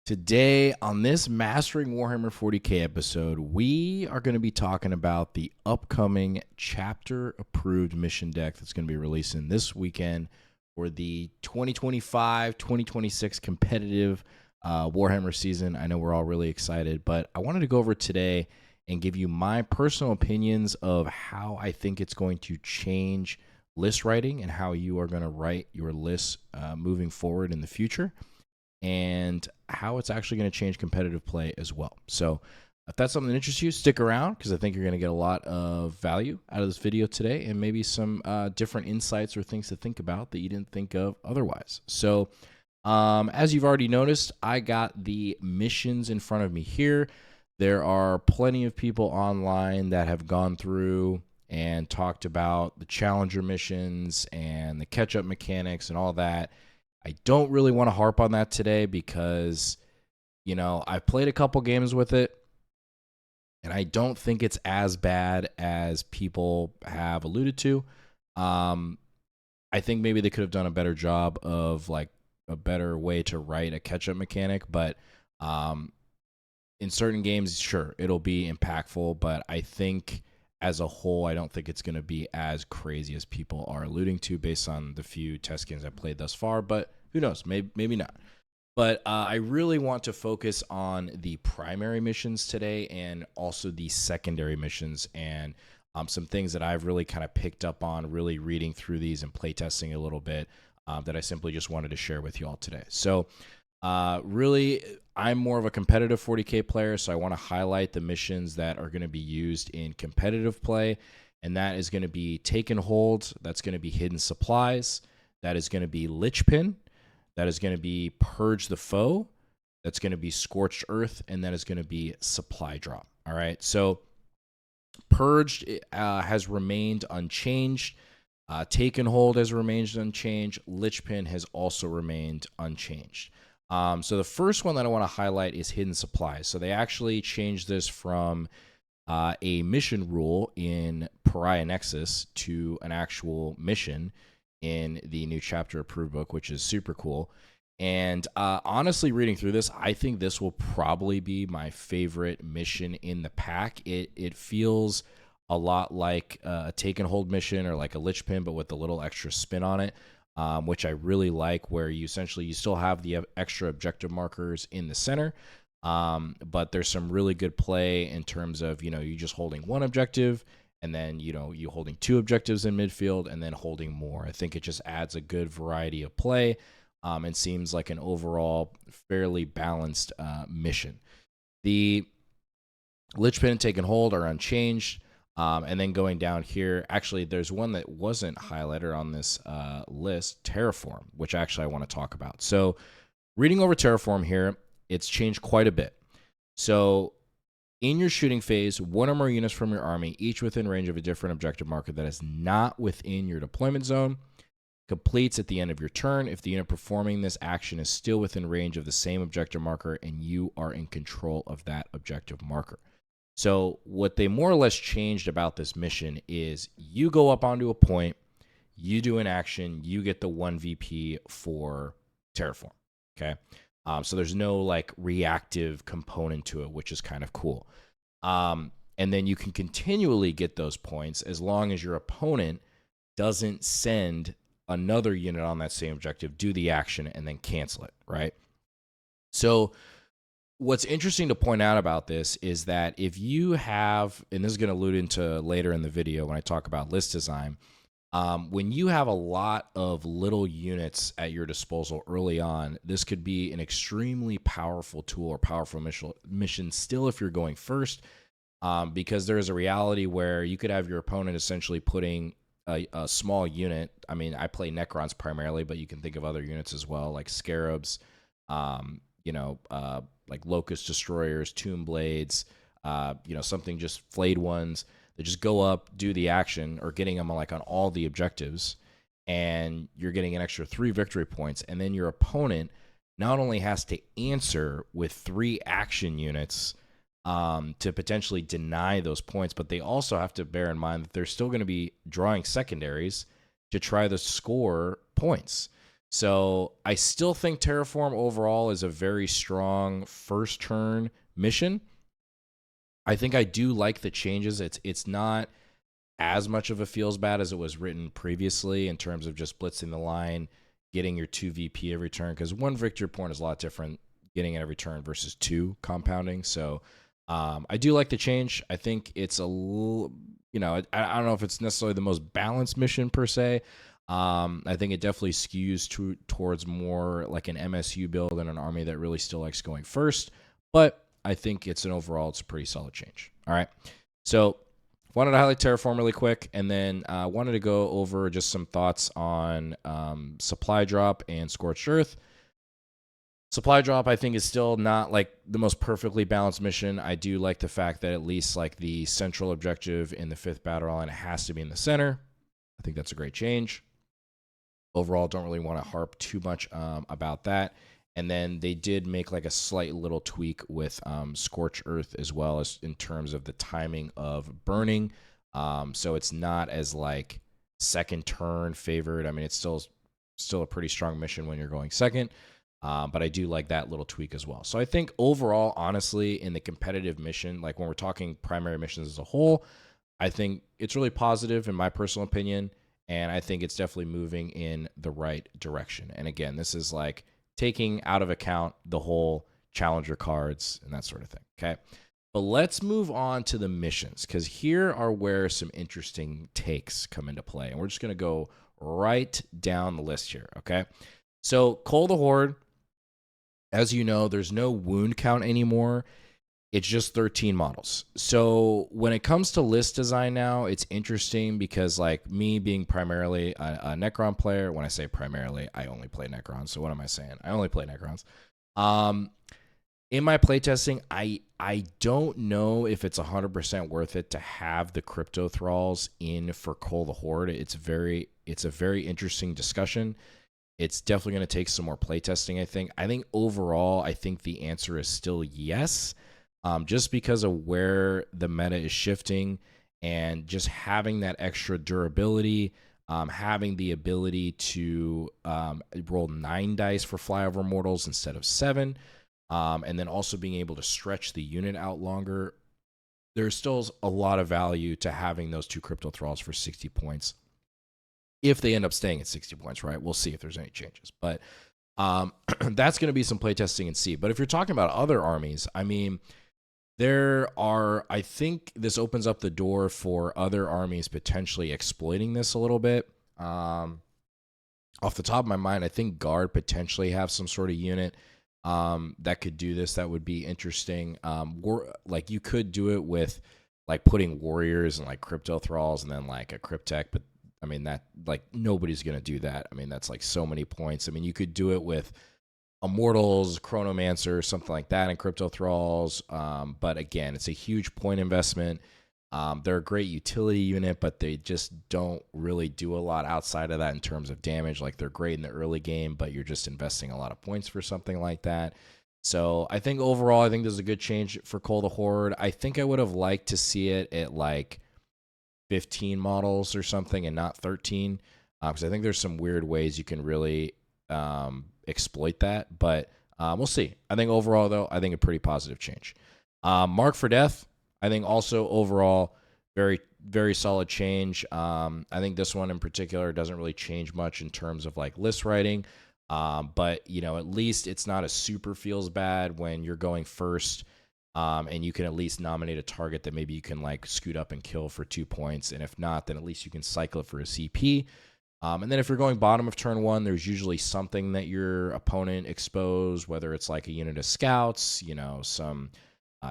Today, on this Mastering Warhammer 40k episode, we are going to be talking about the upcoming chapter approved mission deck that's going to be releasing this weekend for the 2025-2026 competitive Warhammer season. I know we're all really excited, but I wanted to go over today and give you my personal opinions of how I think it's going to change list writing and how you are going to write your lists moving forward in the future, and how it's actually going to change competitive play as well. So if that's something that interests you, stick around because I think you're going to get a lot of value out of this video today and maybe some different insights or things to think about that you didn't think of otherwise. So as you've already noticed, I got the missions in front of me here. There are plenty of people online that have gone through and talked about the challenger missions and the catch-up mechanics and all that. I don't really want to harp on that today because, I've played a couple games with it, and I don't think it's as bad as people have alluded to. I think maybe they could have done a better job of, a better way to write a catch-up mechanic, but in certain games, sure, it'll be impactful, but I think as a whole, I don't think it's going to be as crazy as people are alluding to based on the few test games I've played thus far, but who knows, maybe not. But I really want to focus on the primary missions today and also the secondary missions and some things that I've really kind of picked up on, really reading through these and playtesting a little bit that I simply just wanted to share with you all today. So really, I'm more of a competitive 40k player, so I want to highlight the missions that are going to be used in competitive play, and that is going to be Take and Hold, that's going to be Hidden Supplies, that is going to be Lich Pin, that is going to be Purge the Foe, that's going to be Scorched Earth, and that is going to be Supply Drop. All right, so Purged has remained unchanged. Take and Hold has remained unchanged. Lich Pin has also remained unchanged. So the first one that I want to highlight is Hidden Supplies. So they actually changed this from a mission rule in Pariah Nexus to an actual mission in the new chapter approved book, which is super cool. And honestly, reading through this, I think this will probably be my favorite mission in the pack. It feels a lot like a Take and Hold mission or like a Lich Pin, but with a little extra spin on it. Which I really like, where you still have the extra objective markers in the center, but there's some really good play in terms of, you just holding one objective and then, you holding two objectives in midfield and then holding more. I think it just adds a good variety of play and seems like an overall fairly balanced mission. The Lich Pin and Take and Hold are unchanged. And then going down here, actually, there's one that wasn't highlighted on this list, Terraform, which actually I want to talk about. So reading over Terraform here, it's changed quite a bit. So in your shooting phase, one or more units from your army, each within range of a different objective marker that is not within your deployment zone, completes at the end of your turn if the unit performing this action is still within range of the same objective marker and you are in control of that objective marker. So what they more or less changed about this mission is you go up onto a point, you do an action, you get the 1 VP for Terraform, okay? So there's no reactive component to it, which is kind of cool. And then you can continually get those points as long as your opponent doesn't send another unit on that same objective, do the action, and then cancel it, right? So what's interesting to point out about this is that if you have, and this is going to allude into later in the video when I talk about list design, when you have a lot of little units at your disposal early on, this could be an extremely powerful tool or powerful mission still if you're going first, because there is a reality where you could have your opponent essentially putting a small unit. I mean, I play Necrons primarily, but you can think of other units as well, like Scarabs, like Locust Destroyers, Tomb Blades, something just flayed ones that just go up, do the action, or getting them on all the objectives, and you're getting an extra 3 victory points, and then your opponent not only has to answer with 3 action units to potentially deny those points, but they also have to bear in mind that they're still going to be drawing secondaries to try to score points. So I still think Terraform overall is a very strong first turn mission. I think I do like the changes. It's not as much of a feels bad as it was written previously in terms of just blitzing the line, getting your 2 VP every turn, because 1 victory point is a lot different getting it every turn versus 2 compounding. So I do like the change. I think it's a little, I don't know if it's necessarily the most balanced mission per se. I think it definitely skews towards more like an MSU build and an army that really still likes going first. But I think it's a pretty solid change. All right. So wanted to highlight Terraform really quick, and then wanted to go over just some thoughts on Supply Drop and Scorched Earth. Supply Drop, I think, is still not like the most perfectly balanced mission. I do like the fact that at least like the central objective in the 5th battle line has to be in the center. I think that's a great change. Overall, don't really want to harp too much about that. And then they did make like a slight little tweak with Scorch Earth as well, as in terms of the timing of burning. So it's not as like second turn favored. I mean, it's still a pretty strong mission when you're going second. But I do like that little tweak as well. So I think overall, honestly, in the competitive mission, like when we're talking primary missions as a whole, I think it's really positive in my personal opinion. And I think it's definitely moving in the right direction. And again, this is like taking out of account the whole challenger cards and that sort of thing. Okay. But let's move on to the missions, because here are where some interesting takes come into play. And we're just going to go right down the list here. Okay. So Call the Horde, as you know, there's no wound count anymore. It's just 13 models. So when it comes to list design now, it's interesting because like me being primarily a Necron player, when I say primarily, I only play Necrons. So what am I saying? I only play Necrons. In my playtesting, I don't know if it's 100% worth it to have the crypto thralls in for Call the Horde. It's a very interesting discussion. It's definitely going to take some more playtesting, I think. I think overall, I think the answer is still yes. Just because of where the meta is shifting and just having that extra durability, having the ability to roll 9 dice for flyover mortals instead of 7, and then also being able to stretch the unit out longer. There's still a lot of value to having those 2 crypto thralls for 60 points. If they end up staying at 60 points, right? We'll see if there's any changes. But that's going to be some playtesting and see. But if you're talking about other armies, I mean, I think this opens up the door for other armies potentially exploiting this a little bit. Off the top of my mind, I think Guard potentially have some sort of unit that could do this. That would be interesting. Like you could do it with like putting warriors and like crypto thralls and then like a cryptech, but I mean that like nobody's gonna do that. I mean that's like so many points. I mean you could do it with Immortals, Chronomancer, something like that, and Crypto Thralls. But again, it's a huge point investment. They're a great utility unit, but they just don't really do a lot outside of that in terms of damage. Like they're great in the early game, but you're just investing a lot of points for something like that. So I think overall, I think this is a good change for Call the Horde. I think I would have liked to see it at like 15 models or something and not 13, because I think there's some weird ways you can really exploit that, but we'll see. I think overall, though, I think a pretty positive change. Mark for Death, I think also overall very, very solid change. I think this one in particular doesn't really change much in terms of like list writing, but at least it's not a super feels bad when you're going first, and you can at least nominate a target that maybe you can like scoot up and kill for 2 points, and if not, then at least you can cycle it for a CP. And then if you're going bottom of turn 1, there's usually something that your opponent exposed, whether it's like a unit of scouts, some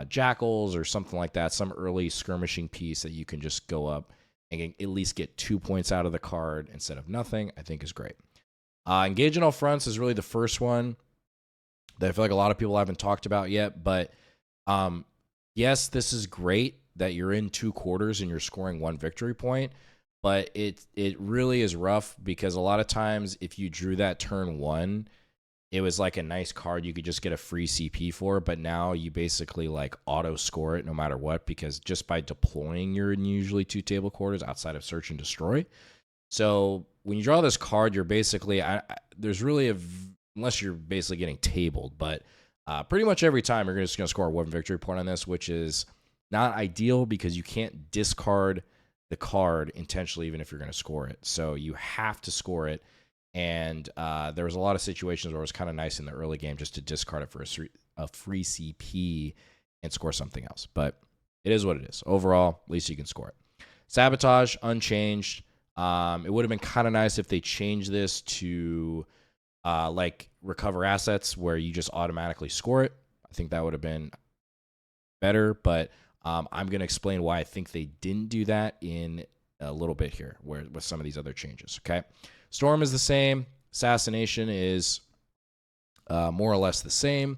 jackals or something like that, some early skirmishing piece that you can just go up and at least get 2 points out of the card instead of nothing, I think is great. Engage in all fronts is really the first one that I feel like a lot of people haven't talked about yet. But yes, this is great that you're in 2 quarters and you're scoring 1 victory point. But it really is rough because a lot of times if you drew that turn 1, it was like a nice card you could just get a free CP for, but now you basically like auto score it no matter what, because just by deploying you're in usually 2 table quarters outside of search and destroy. So when you draw this card, you're basically there's really unless you're basically getting tabled, but pretty much every time you're just going to score 1 victory point on this, which is not ideal because you can't discard the card intentionally, even if you're going to score it. So you have to score it. And there was a lot of situations where it was kind of nice in the early game just to discard it for a free CP and score something else. But it is what it is. Overall, at least you can score it. Sabotage, unchanged. It would have been kind of nice if they changed this to like recover assets where you just automatically score it. I think that would have been better, but I'm going to explain why I think they didn't do that in a little bit here with some of these other changes, okay? Storm is the same. Assassination is more or less the same.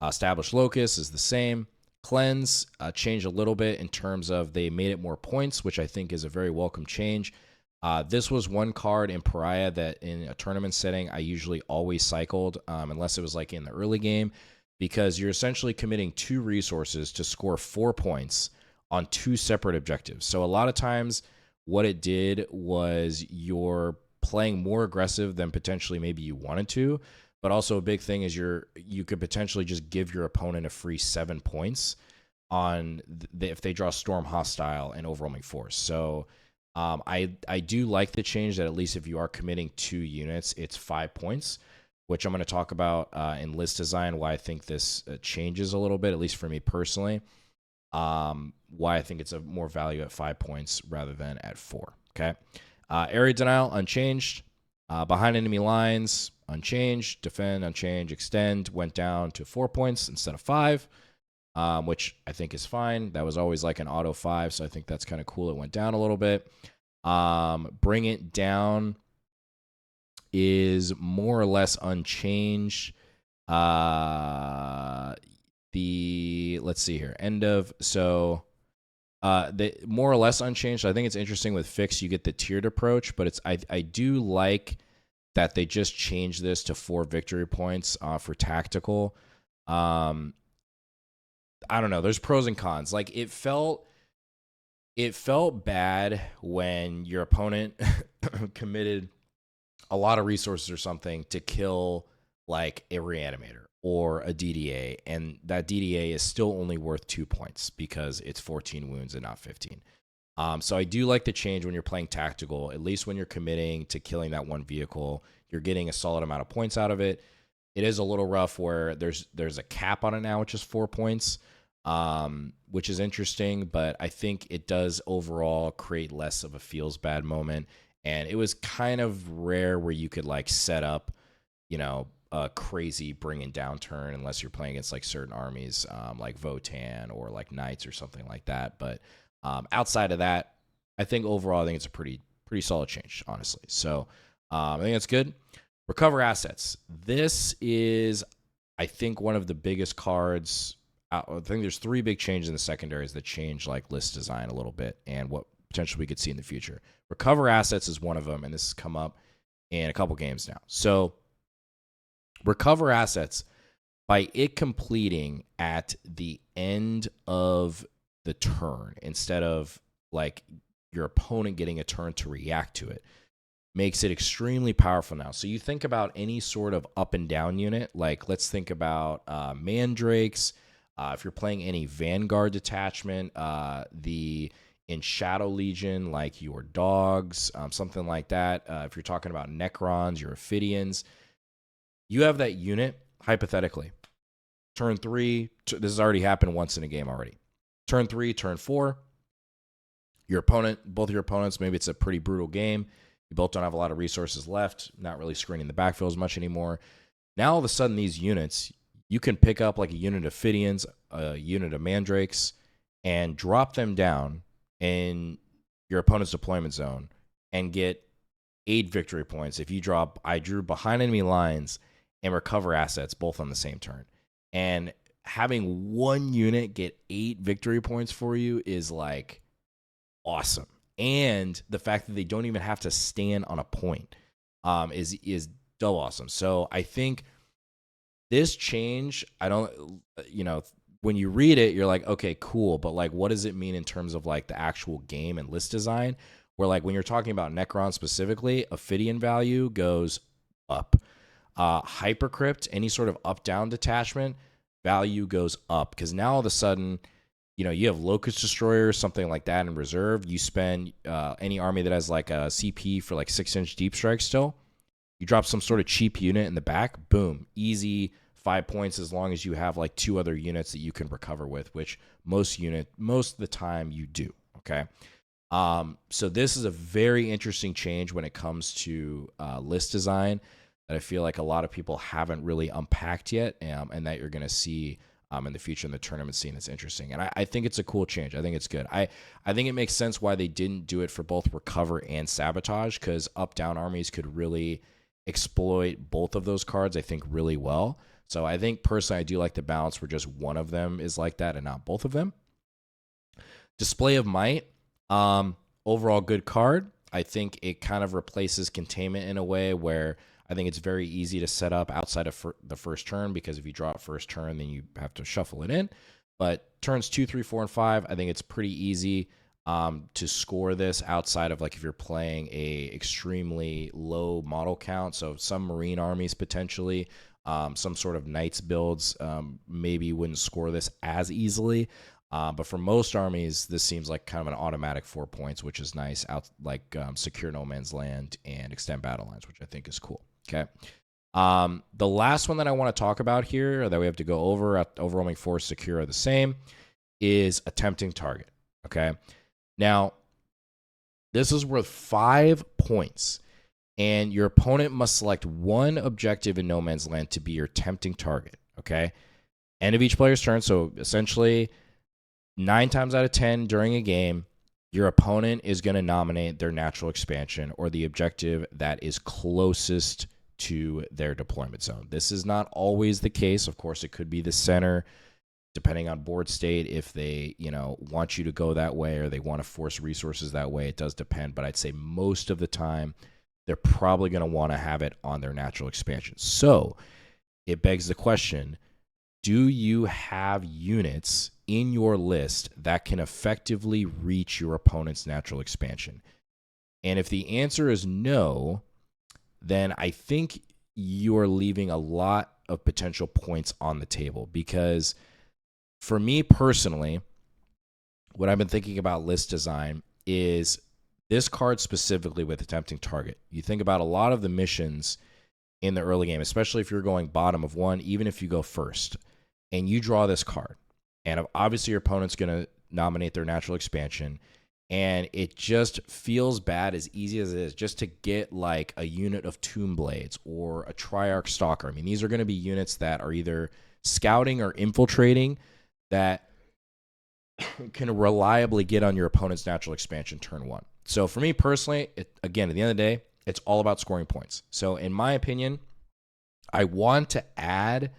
Established Locus is the same. Cleanse changed a little bit in terms of they made it more points, which I think is a very welcome change. This was one card in Pariah that in a tournament setting I usually always cycled unless it was like in the early game, because you're essentially committing 2 resources to score 4 points on 2 separate objectives. So a lot of times what it did was you're playing more aggressive than potentially maybe you wanted to, but also a big thing is you could potentially just give your opponent a free 7 points on if they draw Storm Hostile and Overwhelming Force. So I do like the change that at least if you are committing 2 units, it's 5 points, which I'm going to talk about in list design, why I think this changes a little bit, at least for me personally, why I think it's a more value at 5 points rather than at 4, okay? Area Denial, unchanged. Behind enemy lines, unchanged. Defend, unchanged. Extend went down to 4 points instead of 5, which I think is fine. That was always like an auto 5, so I think that's kind of cool. It went down a little bit. Bring it down is more or less unchanged. Let's see here. The more or less unchanged. I think it's interesting with Fix, you get the tiered approach, but I do like that they just changed this to 4 victory points for tactical. I don't know. There's pros and cons. Like it felt bad when your opponent committed a lot of resources or something to kill like a reanimator or a DDA, and that DDA is still only worth 2 points because it's 14 wounds and not 15. So I do like the change when you're playing tactical, at least when you're committing to killing that one vehicle, you're getting a solid amount of points out of it. It is a little rough where there's a cap on it now, which is 4 points, which is interesting, but I think it does overall create less of a feels bad moment. And it was kind of rare where you could like set up, a crazy bringing down turn unless you're playing against like certain armies like Votan or like Knights or something like that. But outside of that, I think overall, I think it's a pretty solid change, honestly. So I think that's good. Recover assets. This is, I think, one of the biggest cards. I think there's 3 big changes in the secondaries that change like list design a little bit and what potentially we could see in the future. Recover assets is one of them, and this has come up in a couple games now. So recover assets, by it completing at the end of the turn instead of like your opponent getting a turn to react to it, makes it extremely powerful now. So you think about any sort of up and down unit, like let's think about mandrakes. If you're playing any Vanguard detachment, in Shadow Legion, like your dogs, something like that. If you're talking about Necrons, your Ophidians, you have that unit, hypothetically. Turn 3, this has already happened once in a game already. Turn 3, turn 4, both your opponents, maybe it's a pretty brutal game. You both don't have a lot of resources left, not really screening the backfield as much anymore. Now all of a sudden these units, you can pick up like a unit of Ophidians, a unit of Mandrakes, and drop them down in your opponent's deployment zone and get 8 victory points if you drop I drew behind enemy lines and recover assets both on the same turn. And having one unit get 8 victory points for you is like awesome. And the fact that they don't even have to stand on a point is double awesome. So I think this change, when you read it, you're like, okay, cool. But like, what does it mean in terms of like the actual game and list design? where like when you're talking about Necron specifically, Ophidian value goes up. Hypercrypt, any sort of up-down detachment, value goes up, because now all of a sudden, you know, you have Locust Destroyers, something like that in reserve. You spend any army that has like a CP for like 6-inch deep strike still. You drop some sort of cheap unit in the back, boom, easy 5 points, as long as you have like 2 other units that you can recover with, which most of the time you do. Okay. So this is a very interesting change when it comes to list design that I feel like a lot of people haven't really unpacked yet, and that you're going to see in the future in the tournament scene. That's interesting, and I think it's a cool change. I think it's good. I think it makes sense why they didn't do it for both recover and sabotage, because up-down armies could really exploit both of those cards, I think, really well. So I think personally I do like the balance where just one of them is like that and not both of them. Display of Might, overall good card. I think it kind of replaces Containment in a way where I think it's very easy to set up outside of the first turn, because if you draw it first turn, then you have to shuffle it in. But turns 2, 3, 4, and 5, I think it's pretty easy to score this outside of like if you're playing a extremely low model count. So some Marine armies potentially, some sort of Knights builds maybe wouldn't score this as easily. But for most armies, this seems like kind of an automatic 4 points, which is nice. Secure No Man's Land and extend battle lines, which I think is cool. Okay. The last one that I want to talk about here, that we have to go over, overwhelming force, secure are the same, is attempting target. Okay. Now, this is worth 5 points, and your opponent must select one objective in No Man's Land to be your tempting target. Okay. End of each player's turn. So essentially, 9 times out of 10 during a game, your opponent is going to nominate their natural expansion or the objective that is closest to their deployment zone. This is not always the case. Of course, it could be the center, depending on board state, if they, want you to go that way or they want to force resources that way. It does depend, but I'd say most of the time, they're probably going to want to have it on their natural expansion. So it begs the question, do you have units in your list that can effectively reach your opponent's natural expansion? And if the answer is no, then I think you're leaving a lot of potential points on the table, because for me personally, what I've been thinking about list design is this card specifically with attempting target. You think about a lot of the missions in the early game, especially if you're going bottom of one, even if you go first, and you draw this card, and obviously your opponent's going to nominate their natural expansion, and it just feels bad, as easy as it is, just to get like a unit of Tomb Blades or a Triarch Stalker. I mean, these are going to be units that are either scouting or infiltrating that can reliably get on your opponent's natural expansion turn 1. So for me personally, again, at the end of the day, it's all about scoring points. So in my opinion, I want to add,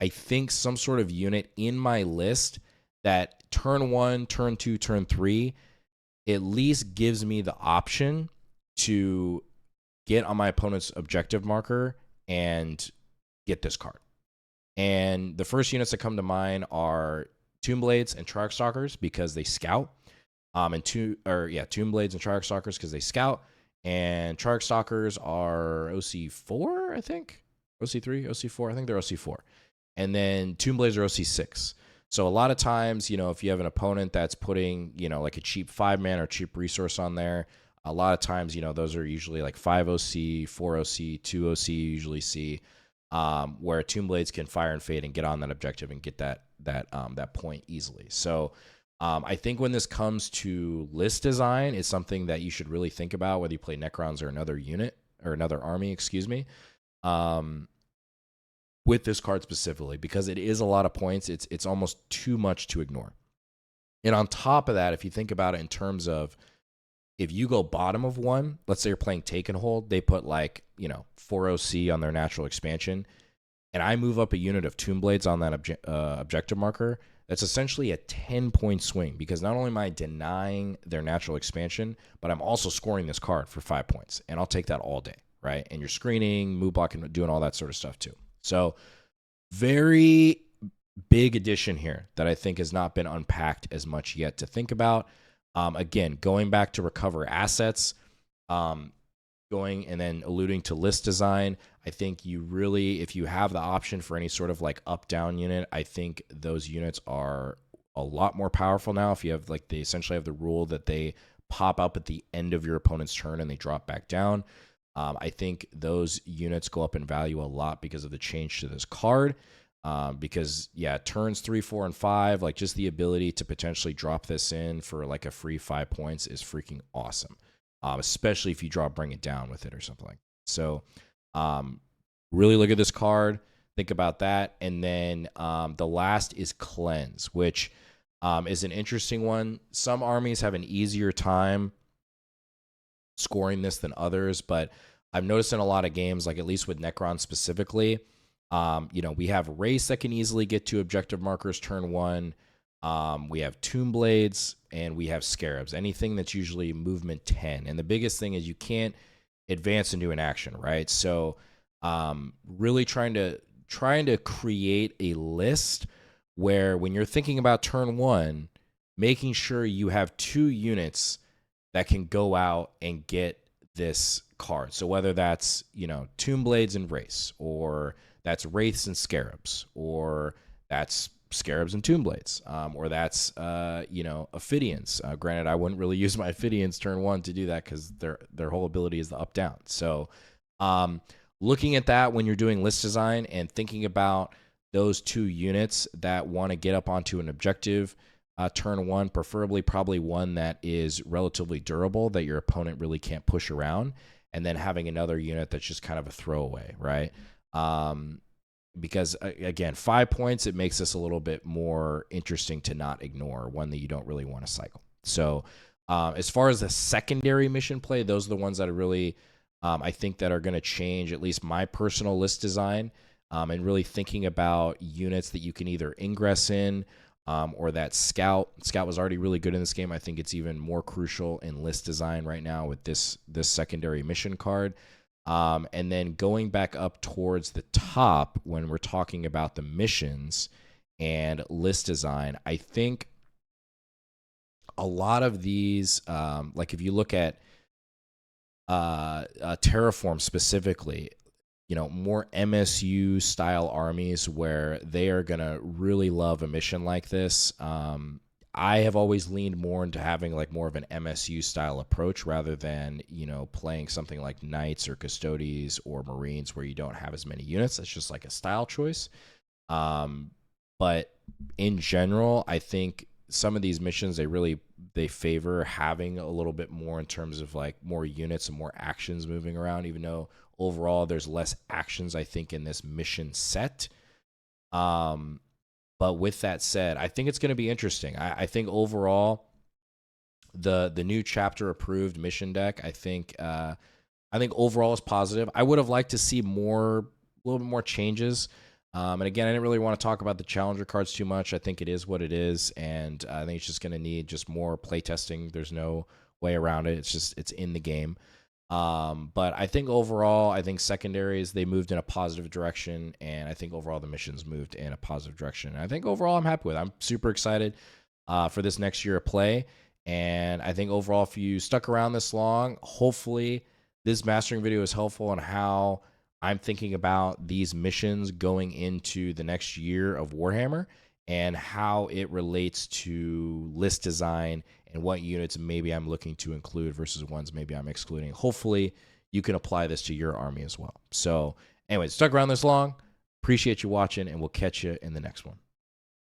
I think, some sort of unit in my list that turn 1, turn 2, turn 3 at least gives me the option to get on my opponent's objective marker and get this card. And the first units that come to mind are Tomb Blades and Triarch Stalkers, because they scout. Tomb Blades and Triarch Stalkers because they scout. And Triarch Stalkers are OC4, I think. OC3, OC4. I think they're OC4. And then Tomb Blades are OC6. So a lot of times, if you have an opponent that's putting, like a cheap 5-man or cheap resource on there, a lot of times, those are usually like 5 OC, 4 OC, 2 OC, you usually see, where Tomb Blades can fire and fade and get on that objective and get that point easily. So I think when this comes to list design, it's something that you should really think about, whether you play Necrons or another unit or another army, with this card specifically, because it is a lot of points. It's almost too much to ignore. And on top of that, if you think about it in terms of, if you go bottom of one, let's say you're playing Take and Hold, they put 4 OC on their natural expansion, and I move up a unit of Tomb Blades on that objective marker, that's essentially a 10-point swing, because not only am I denying their natural expansion, but I'm also scoring this card for 5 points, and I'll take that all day, right? And you're screening, move blocking, doing all that sort of stuff too. So very big addition here that I think has not been unpacked as much yet to think about. Again, going back to recover assets, um, going and then alluding to list design, I think you really, if you have the option for any sort of like up down unit, I think those units are a lot more powerful now. If you have like, they essentially have the rule that they pop up at the end of your opponent's turn and they drop back down. I think those units go up in value a lot because of the change to this card. Because yeah, turns 3, 4, and 5, like just the ability to potentially drop this in for like a free 5 points is freaking awesome. Especially if you draw Bring It Down with it or something like that. So really look at this card, think about that. And then the last is Cleanse, which is an interesting one. Some armies have an easier time scoring this than others, but I've noticed in a lot of games, like at least with Necron specifically, we have Race that can easily get to objective markers turn 1. We have Tomb Blades and we have Scarabs, anything that's usually movement 10. And the biggest thing is you can't advance into an action, right? So really trying to create a list where when you're thinking about turn 1, making sure you have 2 units that can go out and get this card. So whether that's, Tomb Blades and Race, or that's Wraiths and Scarabs, or that's Scarabs and Tomb Blades, or that's Ophidians. Granted, I wouldn't really use my Ophidians turn 1 to do that because their whole ability is the up down. So looking at that when you're doing list design and thinking about those 2 units that want to get up onto an objective turn 1, preferably probably one that is relatively durable that your opponent really can't push around, and then having another unit that's just kind of a throwaway, right? Because again, 5 points, it makes this a little bit more interesting to not ignore, one that you don't really want to cycle. So as far as the secondary mission play, those are the ones that are really, I think that are going to change at least my personal list design, and really thinking about units that you can either ingress in, or that Scout. Scout was already really good in this game. I think it's even more crucial in list design right now with this secondary mission card. And then going back up towards the top when we're talking about the missions and list design, I think a lot of these, like if you look at Terraform specifically, more MSU style armies where they are going to really love a mission like this. I have always leaned more into having like more of an MSU style approach rather than, playing something like Knights or Custodes or Marines where you don't have as many units. That's just like a style choice. But in general, I think some of these missions, they favor having a little bit more in terms of like more units and more actions moving around, even though overall there's less actions, I think, in this mission set. But with that said, I think it's going to be interesting. I think overall, the new chapter approved mission deck, I think overall is positive. I would have liked to see a little bit more changes. And again, I didn't really want to talk about the challenger cards too much. I think it is what it is, and I think it's just going to need just more play testing. There's no way around it. It's in the game. But I think overall, I think secondaries, they moved in a positive direction, and I think overall the missions moved in a positive direction. And I think overall I'm happy with it. I'm super excited for this next year of play, and I think overall if you stuck around this long, hopefully this mastering video is helpful on how I'm thinking about these missions going into the next year of Warhammer and how it relates to list design and what units maybe I'm looking to include versus ones maybe I'm excluding. Hopefully you can apply this to your army as well. So anyways, stuck around this long. Appreciate you watching, and we'll catch you in the next one.